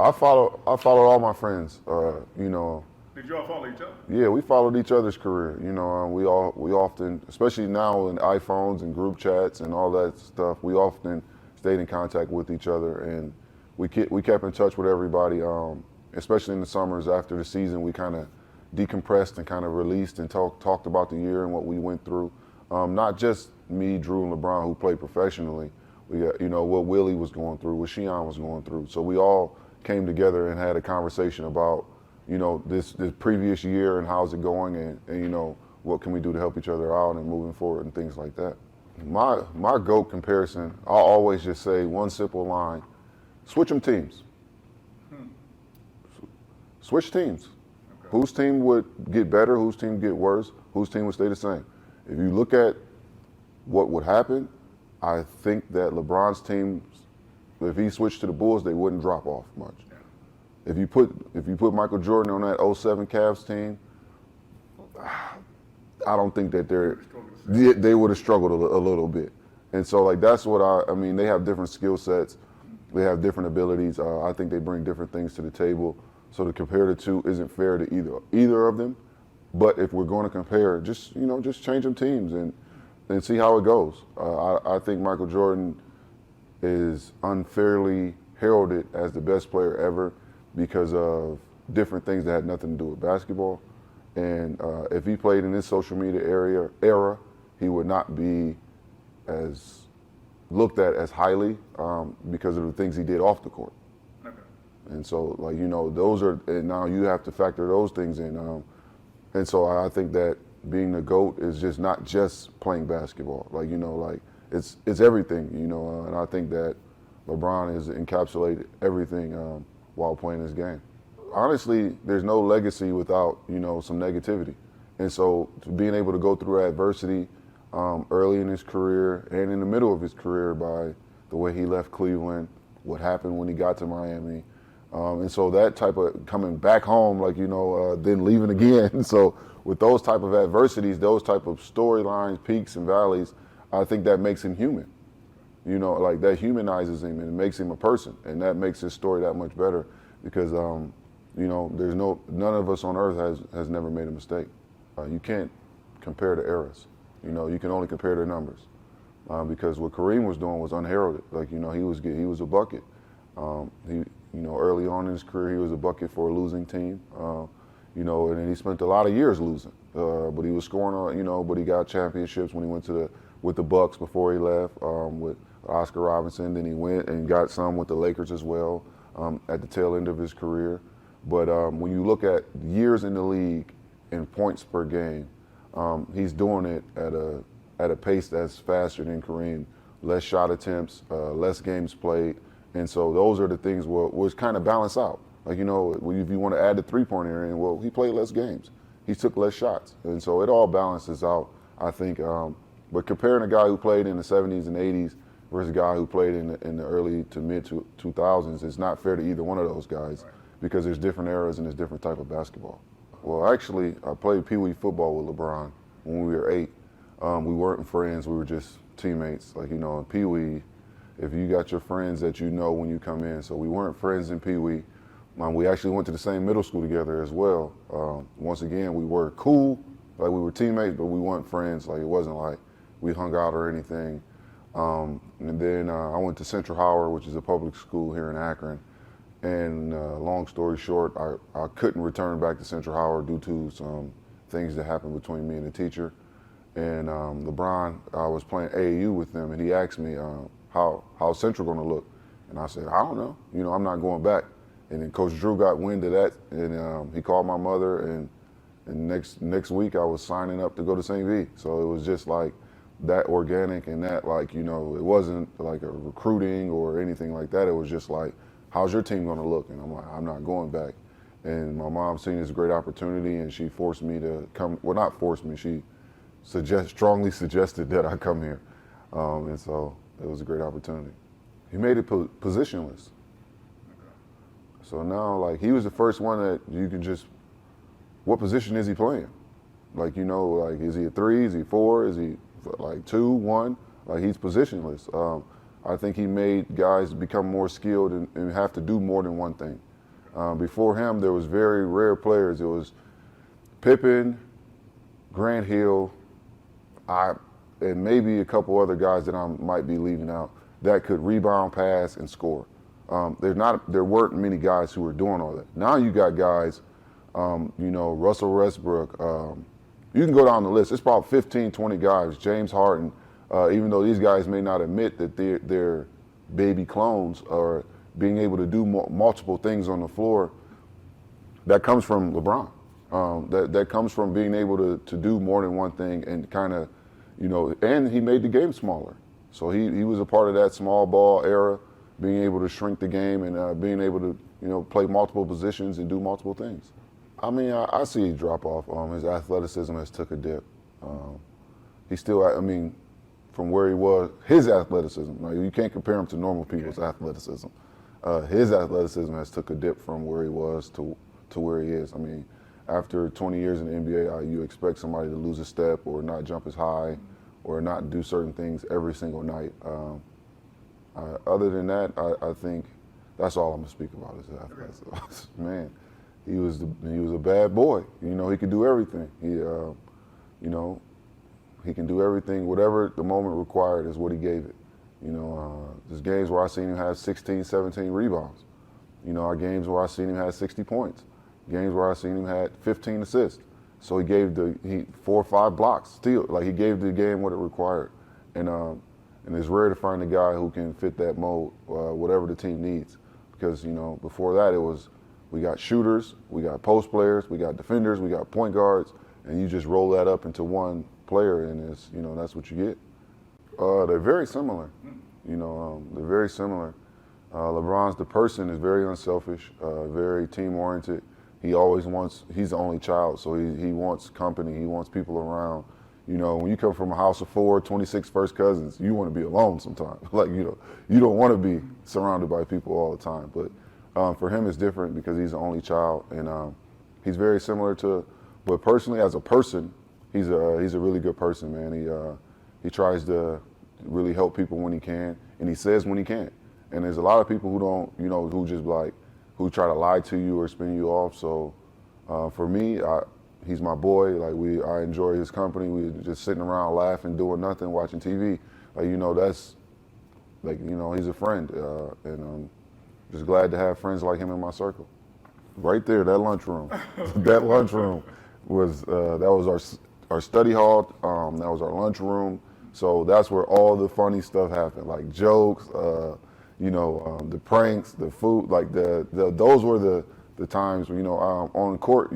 I followed all my friends. Did you all follow each other? Yeah, we followed each other's career. We often, especially now in iPhones and group chats and all that stuff, we often stayed in contact with each other, and we kept in touch with everybody. Especially in the summers after the season, we kind of decompressed and kind of released and talked about the year and what we went through. Not just me, Drew, and LeBron, who played professionally. We got, what Willie was going through, what Shion was going through. So we all came together and had a conversation about, this previous year and how's it going, and what can we do to help each other out and moving forward and things like that. My GOAT comparison, I'll always just say one simple line: switch them teams. Switch teams. Okay. Whose team would get better? Whose team get worse? Whose team would stay the same? If you look at what would happen, I think that LeBron's team, if he switched to the Bulls, they wouldn't drop off much. If you put Michael Jordan on that '07 Cavs team, I don't think that they would have struggled a little bit. And so that's what I mean. They have different skill sets, they have different abilities. I think they bring different things to the table. So to compare the two isn't fair to either of them. But if we're going to compare, just change them teams and see how it goes. I think Michael Jordan is unfairly heralded as the best player ever because of different things that had nothing to do with basketball. And if he played in this social media era, he would not be as looked at as highly because of the things he did off the court. Okay. And so, those are, and now you have to factor those things in. And so I think that being the GOAT is just not just playing basketball. It's everything, and I think that LeBron has encapsulated everything while playing this game. Honestly, there's no legacy without, some negativity. And so being able to go through adversity early in his career and in the middle of his career by the way he left Cleveland, what happened when he got to Miami, and so that type of coming back home, then leaving again. So with those type of adversities, those type of storylines, peaks and valleys, I think that makes him human. That humanizes him and it makes him a person, and that makes his story that much better because, there's none of us on earth has never made a mistake. You can't compare the eras. You can only compare their numbers because what Kareem was doing was unheralded. He was a bucket. Early on in his career, he was a bucket for a losing team. And then he spent a lot of years losing. But he was scoring but he got championships when he went with the Bucks before he left, with Oscar Robinson. Then he went and got some with the Lakers as well at the tail end of his career. But when you look at years in the league and points per game, he's doing it at a pace that's faster than Kareem. Less shot attempts, less games played. And so those are the things was kind of balance out. If you want to add the three-pointer in, he played less games. He took less shots. And so it all balances out, I think. But comparing a guy who played in the 70s and 80s versus a guy who played in the early to mid 2000s, it's not fair to either one of those guys because there's different eras and there's different type of basketball. Well, actually, I played Pee Wee football with LeBron when we were 8. We weren't friends. We were just teammates. In Pee Wee, if you got your friends that when you come in. So we weren't friends in Pee Wee. We actually went to the same middle school together as well. Once again, we were cool, we were teammates, but we weren't friends. It wasn't like we hung out or anything. And then I went to Central Howard, which is a public school here in Akron. And long story short, I couldn't return back to Central Howard due to some things that happened between me and the teacher. And LeBron, I was playing AAU with them, and he asked me how's Central going to look. And I said, I don't know. I'm not going back. And then Coach Drew got wind of that, and he called my mother, and next week I was signing up to go to St. V. So it was just that organic and that it wasn't like a recruiting or anything like that. It was just how's your team going to look? And I'm like, I'm not going back. And my mom seen this great opportunity, and she forced me to come. Well, not forced me. She strongly suggested that I come here, and so it was a great opportunity. He made it positionless. So now, he was the first one that you can just, what position is he playing? Is he a 3? Is he 4? Is he 2, 1? He's positionless. I think he made guys become more skilled and have to do more than one thing. Before him, there was very rare players. It was Pippen, Grant Hill, and maybe a couple other guys that I might be leaving out that could rebound, pass, and score. There weren't many guys who were doing all that. Now you got guys, Russell Westbrook. You can go down the list. It's probably 15, 20 guys. James Harden, even though these guys may not admit that they're baby clones or being able to do multiple things on the floor, that comes from LeBron. That comes from being able to do more than one thing and kind of, and he made the game smaller. So he was a part of that small ball era, being able to shrink the game and being able to, play multiple positions and do multiple things. I mean, I see a drop off. His athleticism has took a dip. He still, from where he was, his athleticism. Now, you can't compare him to normal people's athleticism. His athleticism has took a dip from where he was to where he is. I mean, after 20 years in the NBA, you expect somebody to lose a step or not jump as high or not do certain things every single night. Other than that, I think that's all I'm gonna speak about is his athleticism. Man, he was a bad boy. He could do everything. He can do everything. Whatever the moment required is what he gave it. There's games where I seen him have 16, 17 rebounds. Games where I seen him have 60 points. Games where I seen him had 15 assists. So he gave 4 or 5 blocks. Still, like he gave the game what it required. And it's rare to find a guy who can fit that mold, whatever the team needs. Because before that we got shooters, we got post players, we got defenders, we got point guards, and you just roll that up into one player, and it's that's what you get. They're very similar. They're very similar. LeBron's the person is very unselfish, very team oriented. He's the only child, so he wants company, he wants people around. When you come from a house of 4, 26 first cousins, you want to be alone sometimes. You don't want to be surrounded by people all the time. But for him, it's different because he's the only child, and he's very similar to. But personally, as a person, he's a really good person, man. He tries to really help people when he can, and he says when he can't. And there's a lot of people who don't, who just who try to lie to you or spin you off. So for me, he's my boy. I enjoy his company. We just sitting around laughing, doing nothing, watching TV. That's he's a friend, and I'm just glad to have friends like him in my circle. Right there, that lunchroom. That lunchroom was that was our study hall. That was our lunchroom. So that's where all the funny stuff happened, like jokes, the pranks, the food, those were the times where, on the court,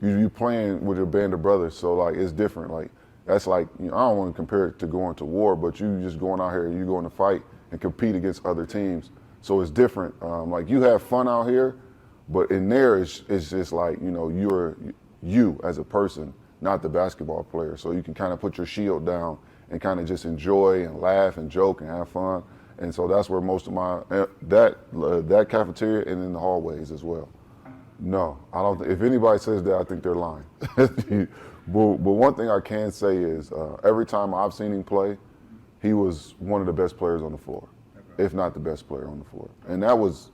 you playing with your band of brothers. So it's different. That's I don't want to compare it to going to war, but you just going out here, you going to fight and compete against other teams. So it's different. You have fun out here, but in there it's just you're you as a person, not the basketball player. So you can kind of put your shield down and kind of just enjoy and laugh and joke and have fun. And so that's where most of my that cafeteria and in the hallways as well. No, I don't think. If anybody says that, I think they're lying. But one thing I can say is every time I've seen him play, he was one of the best players on the floor, if not the best player on the floor. And that was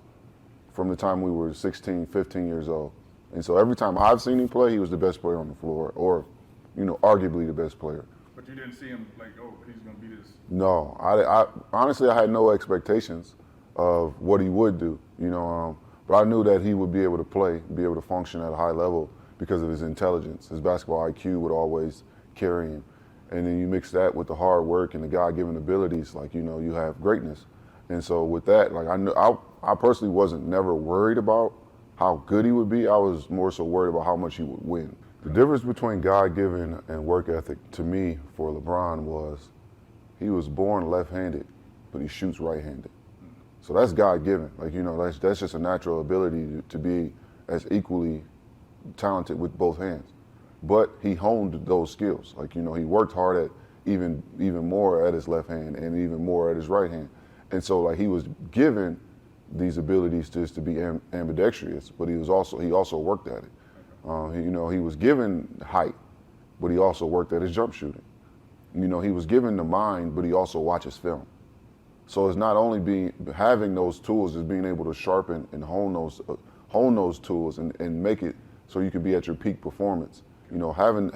from the time we were 16, 15 years old. And so every time I've seen him play, he was the best player on the floor, or arguably the best player. But you didn't see him he's going to be this. No, I honestly I had no expectations of what he would do, but I knew that he would be able to play, be able to function at a high level because of his intelligence. His basketball IQ would always carry him. And then you mix that with the hard work and the God-given abilities, you have greatness. And so with that, I personally wasn't never worried about how good he would be. I was more so worried about how much he would win. The difference between God-given and work ethic to me for LeBron was he was born left-handed, but he shoots right-handed. So that's God-given. That's just a natural ability to be as equally talented with both hands. But he honed those skills. He worked hard at even more at his left hand and even more at his right hand. And so he was given these abilities just to be ambidextrous, but he also worked at it. He was given height, but he also worked at his jump shooting. He was given the mind, but he also watches film. So it's not only having those tools, it's being able to sharpen and hone those tools and make it so you can be at your peak performance. You know, having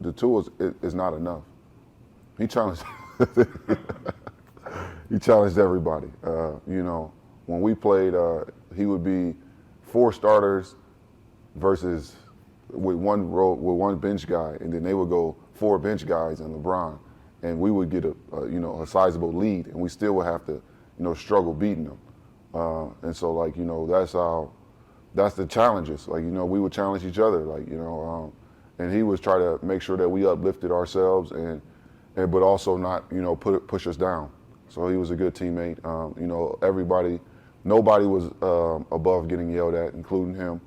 the tools is not enough. He challenged he challenged everybody. You know, when we played, he would be 4 starters versus with one bench guy, and then they would go 4 bench guys and LeBron, and we would get a sizable lead, and we still would have to struggle beating them. And so like that's the challenges. Like we would challenge each other. Like and he was try to make sure that we uplifted ourselves and but also not push us down. So he was a good teammate. Nobody was above getting yelled at, including him.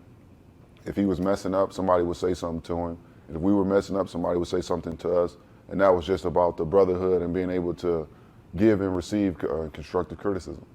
If he was messing up, somebody would say something to him. If we were messing up, somebody would say something to us. And that was just about the brotherhood and being able to give and receive constructive criticism.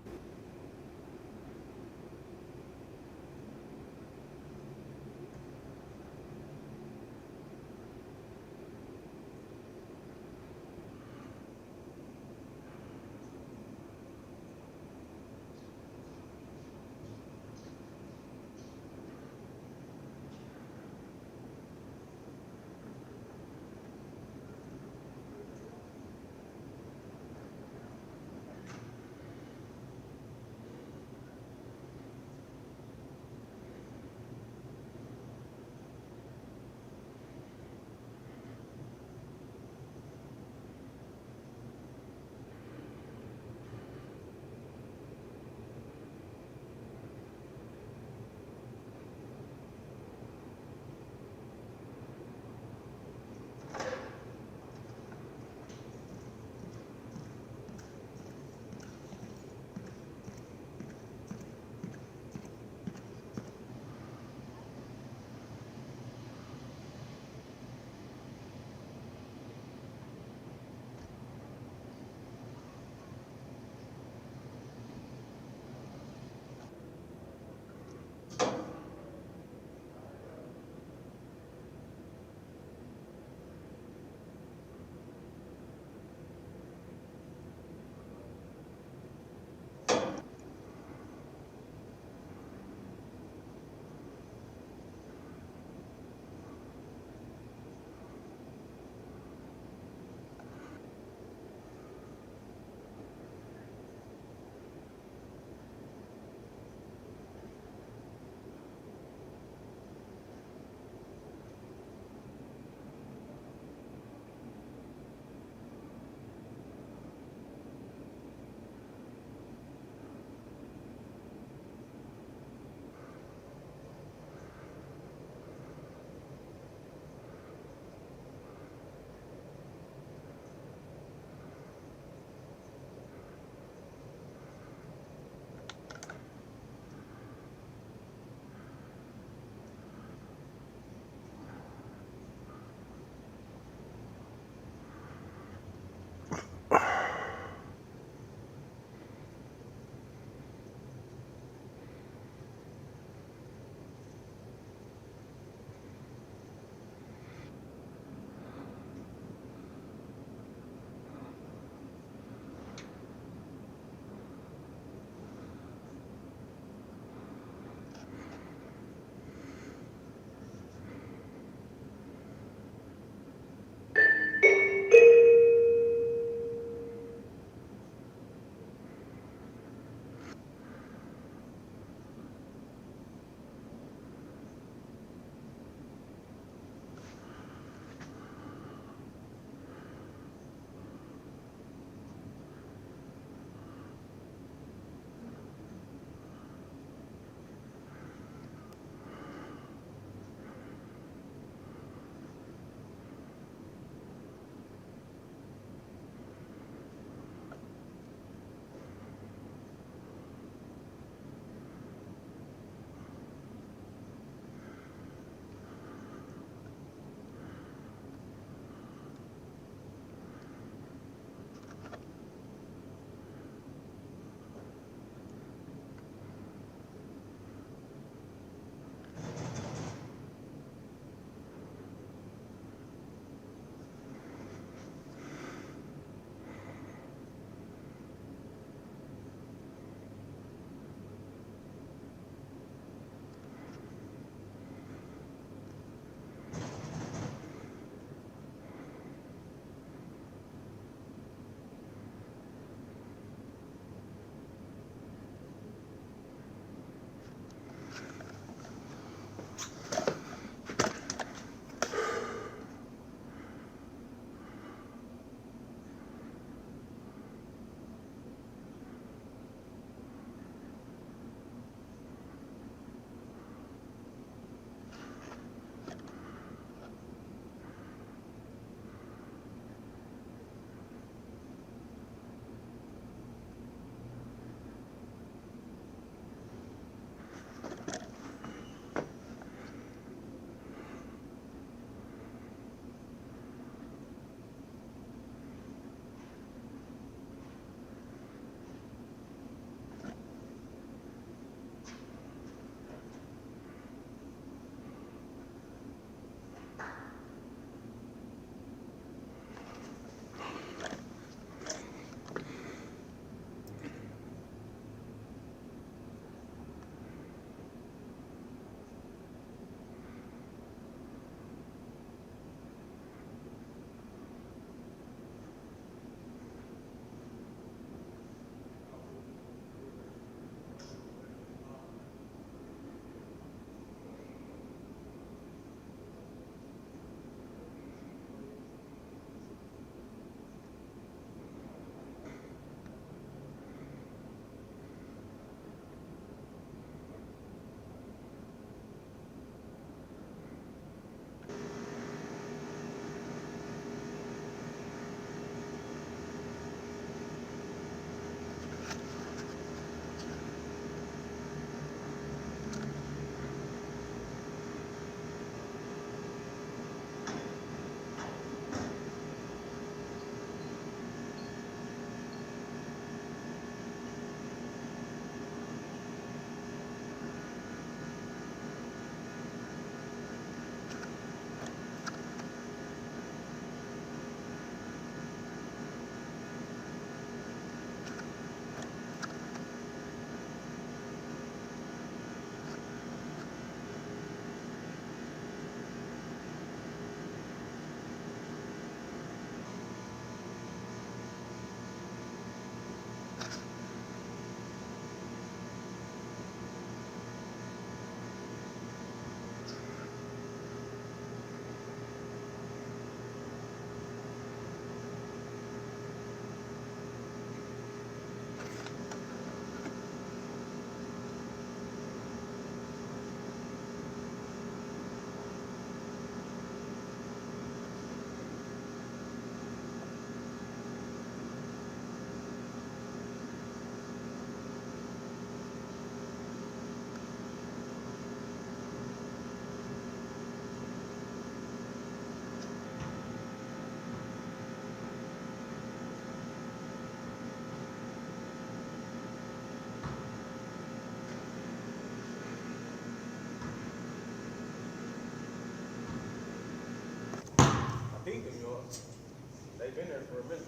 They've been there for a minute.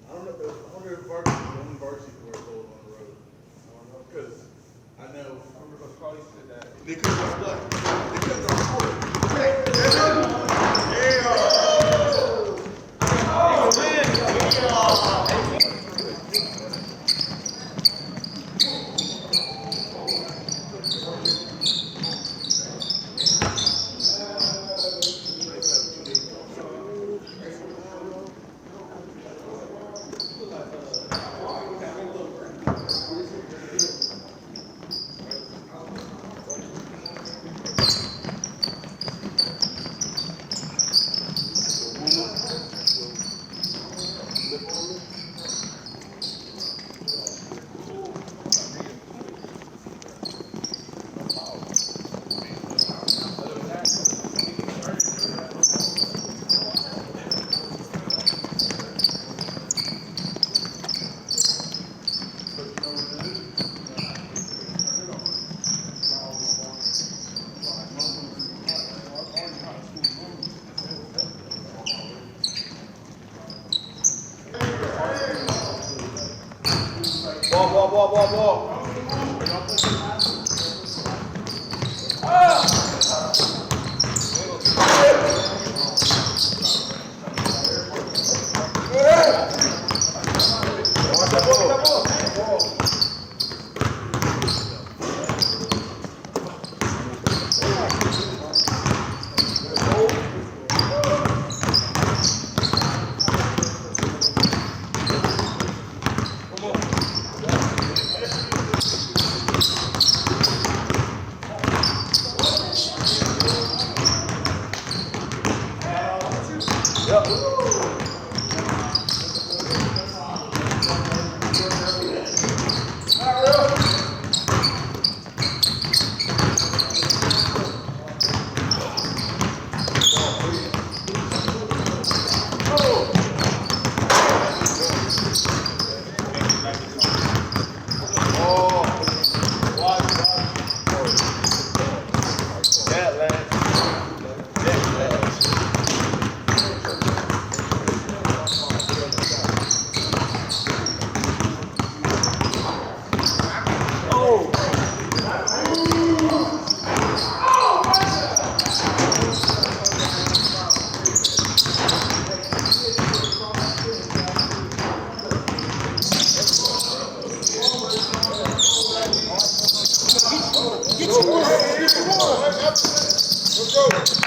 I don't know. I wonder if varsity is the only varsity where it's old on the road. I don't know because I know. I remember Coach Carly said that. They could have done. They could have done. Ball. Let's go.